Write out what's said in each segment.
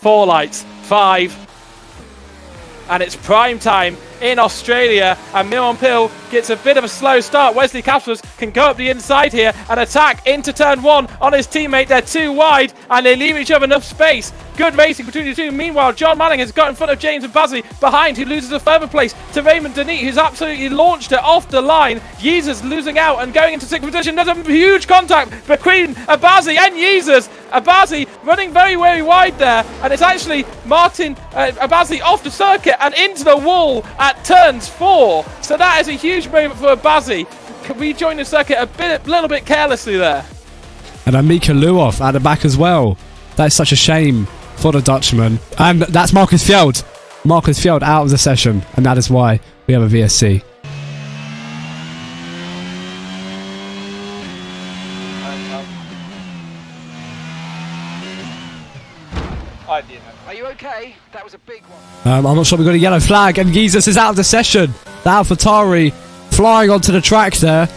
4 lights, 5. And it's prime time in Australia, and Miron Pill gets a bit of a slow start. Wesley Caspers can go up the inside here and attack into turn 1 on his teammate. They're too wide and they leave each other enough space. Good racing between the two. Meanwhile, John Manning has got in front of James and Bazzi behind, who loses a further place to Raymond Denis, who's absolutely launched it off the line. Yeezers losing out and going into 6th position. There's a huge contact between Abazi and Yeezers. Abazi running very, very wide there, and it's actually Martin Abazi off the circuit and into the wall at turns 4. So that is a huge moment for Abazi. We joined the circuit a little bit carelessly there. And Amika Luoff at the back as well. That is such a shame for the Dutchman. And that's Marcus Fjeld. Marcus Fjeld out of the session, and that is why we have a VSC. Are you okay? That was a big one. I'm not sure. We've got a yellow flag, and Jesus is out of the session. The AlphaTauri flying onto the track there,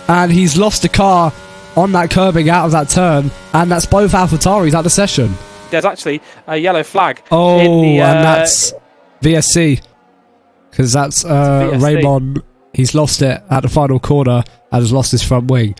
and he's lost the car on that curbing out of that turn, and that's both AlphaTauris out of the session. There's actually a yellow flag. Oh, in the, and that's VSC, because that's Raymond. He's lost it at the final corner and has lost his front wing.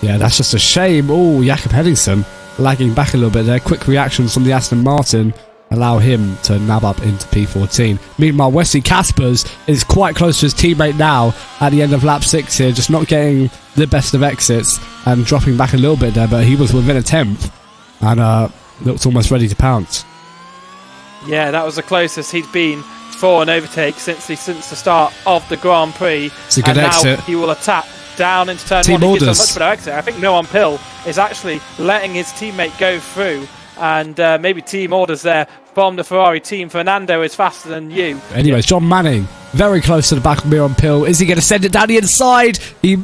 Yeah, that's just a shame. Oh, Jakob Henningsen lagging back a little bit there. Quick reactions from the Aston Martin allow him to nab up into P14. Meanwhile, Wesley Caspers is quite close to his teammate now at the end of lap 6 here, just not getting the best of exits and dropping back a little bit there, but he was within a 10th and looked almost ready to pounce. Yeah, that was the closest he'd been for an overtake since the start of the Grand Prix. It's a good exit. Now he will attack down into turn Team 1. orders. He gets a much better exit. I think Miron Pill is actually letting his teammate go through, and maybe team orders there from the Ferrari team. Fernando is faster than you. Anyways, John Manning very close to the back of Miron Pill. Is he going to send it down the inside?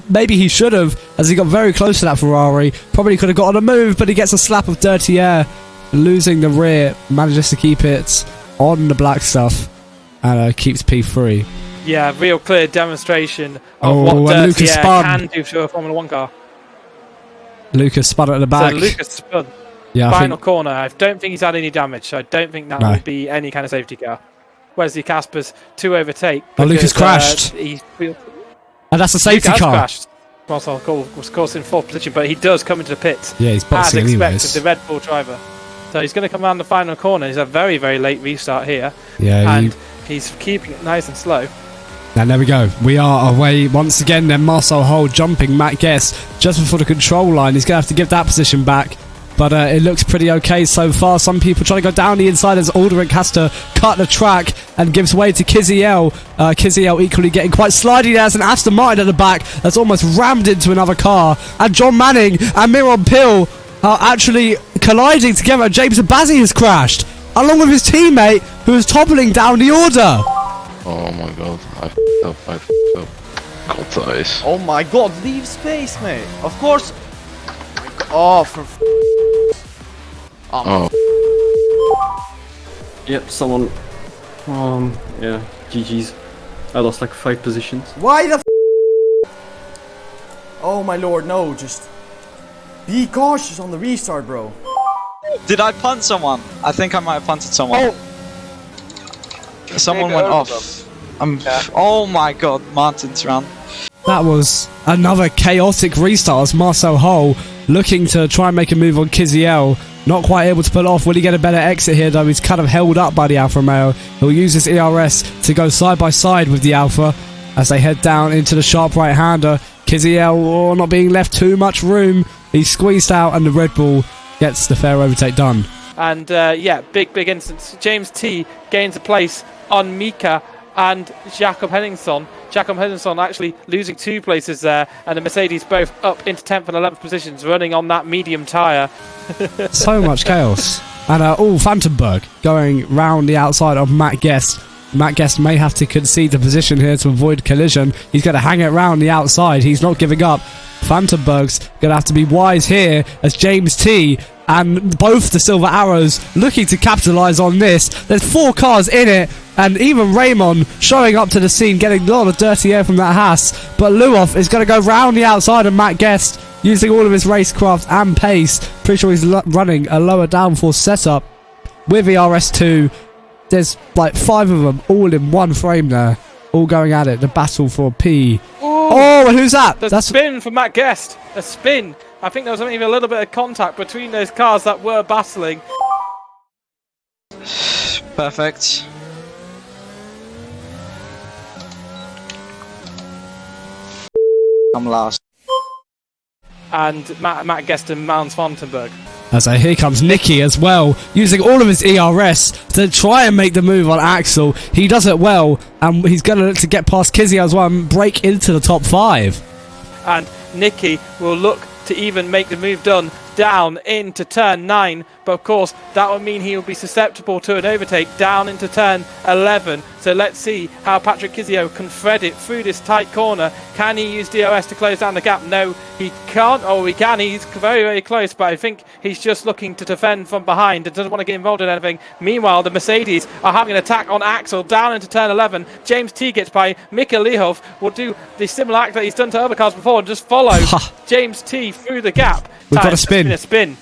Maybe he should have, as he got very close to that Ferrari. Probably could have got on a move, but he gets a slap of dirty air, losing the rear, manages to keep it on the black stuff, and keeps P3. Yeah, real clear demonstration of what dirty air can do to a Formula 1 car. Lucas spun at the back. So Lucas spun. Yeah, Final corner. I don't think he's had any damage, so I don't think that would be any kind of safety car. Wesley Caspers to overtake. Oh, Lucas crashed. And that's a safety car. Crashed. Was of course in 4th position, but he does come into the pits. Yeah, he's boxing as expected, anyways. the Red Bull driver. So he's going to come around the final corner. He's a very, very late restart here. Yeah, and he's keeping it nice and slow. And there we go. We are away once again. Then Marcel Hull jumping Matt Guest just before the control line. He's going to have to give that position back. But it looks pretty okay so far. Some people trying to go down the inside as Aldrich has to cut the track and gives way to Kiziel. Kiziel equally getting quite slidey. There's an Aston Martin at the back that's almost rammed into another car. And John Manning and Miron Pill are actually colliding together. James Abazi has crashed, along with his teammate who is toppling down the order. Oh my god, I f***ed up. God, guys. Oh my god, leave space, mate. Of course. Oh, for Oh. Yep, someone. Yeah, GG's. I lost like 5 positions. why the Oh my lord, no, just be cautious on the restart, bro. Did I punt someone? I think I might have punted someone. Someone went off. Oh my god, Martin's run. That was another chaotic restart as Marcel Hull looking to try and make a move on Kiziel. Not quite able to pull off. Will he get a better exit here though? He's kind of held up by the Alfa Romeo. He'll use his ERS to go side by side with the Alfa as they head down into the sharp right-hander. Kiziel not being left too much room. He's squeezed out and the Red Bull gets the fair overtake done. And yeah, big instance. James T gains a place on Mika and Jakob Henningsen. Jakob Henningsen actually losing 2 places there, and the Mercedes both up into 10th and 11th positions, running on that medium tyre. So much chaos. And Vandenberg going round the outside of Matt Guest. Matt Guest may have to concede the position here to avoid collision. He's going to hang it round the outside. He's not giving up. Vandenberg's going to have to be wise here as James T and both the Silver Arrows looking to capitalise on this. There's 4 cars in it, and even Raymond showing up to the scene, getting a lot of dirty air from that Haas. But Luoff is going to go round the outside of Matt Guest, using all of his racecraft and pace. Pretty sure he's running a lower downforce setup. with ERS2. There's like 5 of them all in one frame there, all going at it. The battle for P. Ooh, oh, and who's that? That's a spin from Matt Guest. A spin. I think there was maybe a little bit of contact between those cars that were battling. Perfect. I'm last. And Matt Guest and Mount Fontenberg. As here comes Nicky as well, using all of his ERS to try and make the move on Axel. He does it well, and he's going to look to get past Kizzy as well and break into the top 5. And Nicky will look to even make the move down into turn 9, but of course that would mean he will be susceptible to an overtake down into turn 11. So let's see how Patrick Kizio can thread it through this tight corner. Can he use DRS to close down the gap? No, he can't. Oh, he can. He's very, very close, but I think he's just looking to defend from behind and doesn't want to get involved in anything. Meanwhile, the Mercedes are having an attack on Axel down into turn 11. James T gets by. Mika Lihov will do the similar act that he's done to other cars before and just follow James T through the gap. We've got a spin.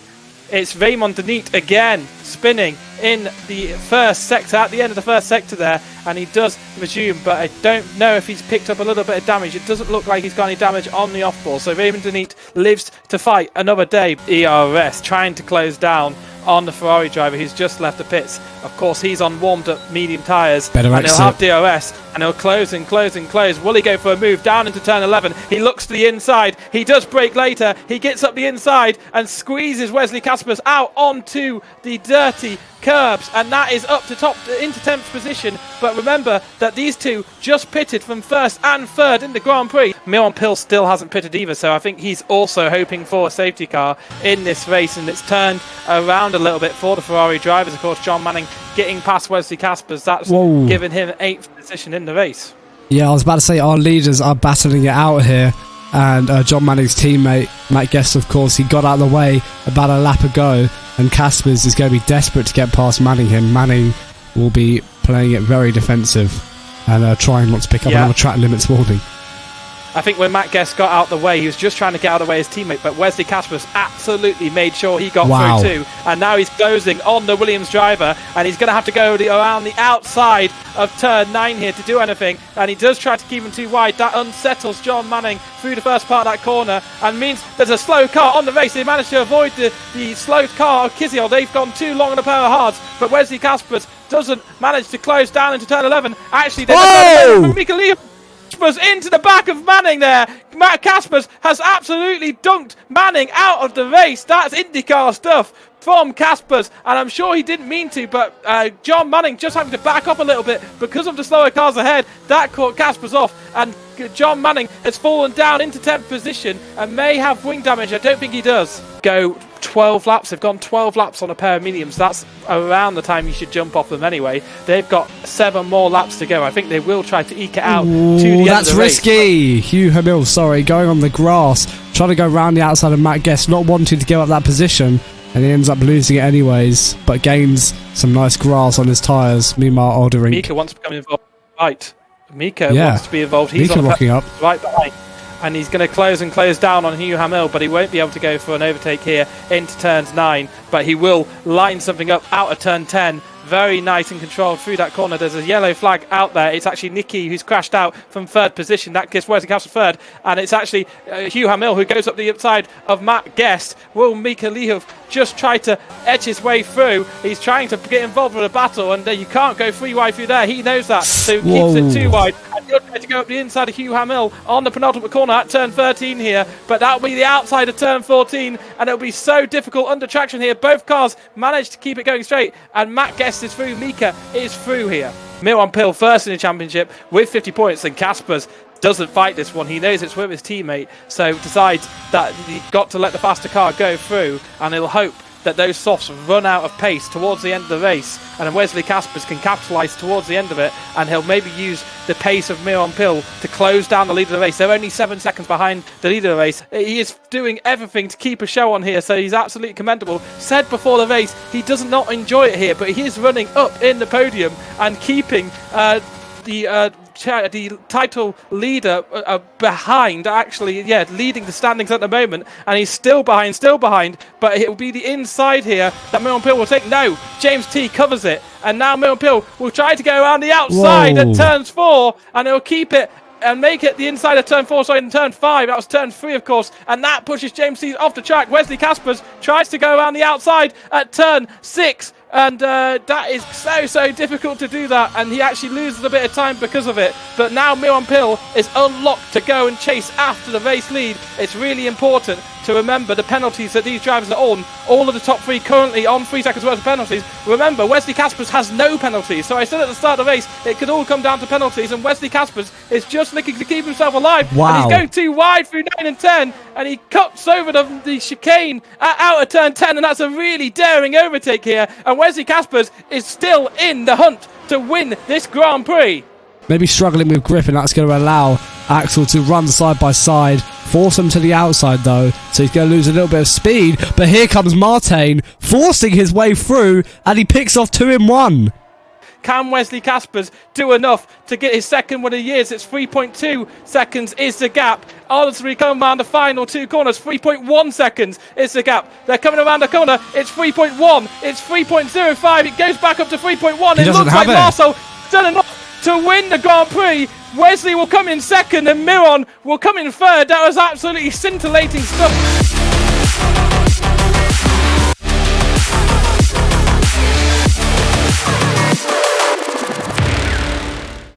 It's Raymond Denit again spinning in the first sector, at the end of the first sector there, and he does resume, but I don't know if he's picked up a little bit of damage. It doesn't look like he's got any damage on the off-ball, so Raymond Denit lives to fight another day. ERS trying to close down on the Ferrari driver who's just left the pits. Of course, he's on warmed-up medium tyres, and he'll have DRS, and he'll close and close and close. Will he go for a move down into turn 11? He looks to the inside. He does brake later. He gets up the inside and squeezes Wesley Caspers out onto the dirty curbs, and that is up to top into 10th position. But remember that these two just pitted from first and third in the Grand Prix. Milan Pill still hasn't pitted either, so I think he's also hoping for a safety car in this race, and it's turned around a little bit for the Ferrari drivers. Of course, John Manning getting past Wesley Caspers, that's given him 8th position in the race. Yeah, I was about to say our leaders are battling it out here, and John Manning's teammate Matt Guest, of course, he got out of the way about a lap ago, and Caspers is going to be desperate to get past Manning. Manning will be playing it very defensive and trying not to pick up another track limits warning. I think when Matt Guest got out the way, he was just trying to get out of the way his teammate, but Wesley Caspers absolutely made sure he got through too. And now he's closing on the Williams driver, and he's going to have to go around the outside of turn 9 here to do anything. And he does try to keep him too wide. That unsettles John Manning through the first part of that corner and means there's a slow car on the race. They managed to avoid the slow car of Kizio. They've gone too long on a pair of hards, but Wesley Caspers doesn't manage to close down into turn 11. Actually, there's Mika Leo into the back of Manning there. Matt Caspers has absolutely dunked Manning out of the race. That's IndyCar stuff from Caspers, and I'm sure he didn't mean to, but John Manning just having to back up a little bit because of the slower cars ahead. That caught Caspers off, and John Manning has fallen down into 10th position and may have wing damage. I don't think he does. Go 12 laps. They've gone 12 laps on a pair of mediums. That's around the time you should jump off them anyway. They've got 7 more laps to go. I think they will try to eke it out to the end of the race. That's risky. Hugh Hamil, going on the grass, trying to go round the outside of Matt Guest, not wanting to give up that position, and he ends up losing it anyways, but gains some nice grass on his tyres. Meanwhile, Alderink. Mika wants to become involved. Right. Mika wants to be involved. He's Mika rocking up. Right behind. And he's going to close down on Hugh Hamil, but he won't be able to go for an overtake here into turns 9. But he will line something up out of turn 10. Very nice and controlled through that corner. There's a yellow flag out there. It's actually Nicky who's crashed out from 3rd position. That gives Wesley Caspers 3rd. And it's actually Hugh Hamil who goes up the upside of Matt Guest. Will Mika Lihov just try to edge his way through? He's trying to get involved with a battle, and you can't go 3 wide through there. He knows that, so he keeps it 2 wide. And he'll try to go up the inside of Hugh Hamil on the penultimate corner at turn 13 here, but that'll be the outside of turn 14, and it'll be so difficult under traction here. Both cars managed to keep it going straight, and Matt Guest is through. Mika is through here. Milan Pill first in the championship with 50 points, and Caspers doesn't fight this one. He knows it's with his teammate, so decides that he's got to let the faster car go through, and he'll hope that those softs run out of pace towards the end of the race, and then Wesley Caspers can capitalise towards the end of it, and he'll maybe use the pace of Milan Pill to close down the lead of the race. They're only 7 seconds behind the lead of the race. He is doing everything to keep a show on here, so he's absolutely commendable. Said before the race he does not enjoy it here, but he is running up in the podium and keeping the title leader behind, actually, leading the standings at the moment, and he's still behind, but it will be the inside here that Miron Pill will take. No, James T covers it, and now Miron Pill will try to go around the outside at turns 4, and he'll keep it and make it the inside of turn 4, sorry, in turn 5. That was turn 3, of course, and that pushes James T off the track. Wesley Caspers tries to go around the outside at turn 6, and that is so difficult to do that, and he actually loses a bit of time because of it. But now Miron Pill is unlocked to go and chase after the race lead. It's really important to remember the penalties that these drivers are on. All of the top 3 currently on 3 seconds worth of penalties. Remember, Wesley Caspers has no penalties, so I said at the start of the race it could all come down to penalties, and Wesley Caspers is just looking to keep himself alive. Wow. And he's going too wide through 9 and 10, and he cuts over the chicane out of turn 10, and that's a really daring overtake here, and Wesley Caspers is still in the hunt to win this Grand Prix. Maybe struggling with grip, and that's going to allow Axel to run side by side, force him to the outside though, so he's going to lose a little bit of speed. But here comes Martin forcing his way through, and he picks off 2 in 1. Can Wesley Caspers do enough to get his second win of the years? It's 3.2 seconds is the gap. Honestly, coming around the final 2 corners, 3.1 seconds is the gap. They're coming around the corner, it's 3.1, it's 3.05, it goes back up to 3.1. It looks like Marcel done enough to win the Grand Prix. Wesley will come in second and Miron will come in third. That was absolutely scintillating stuff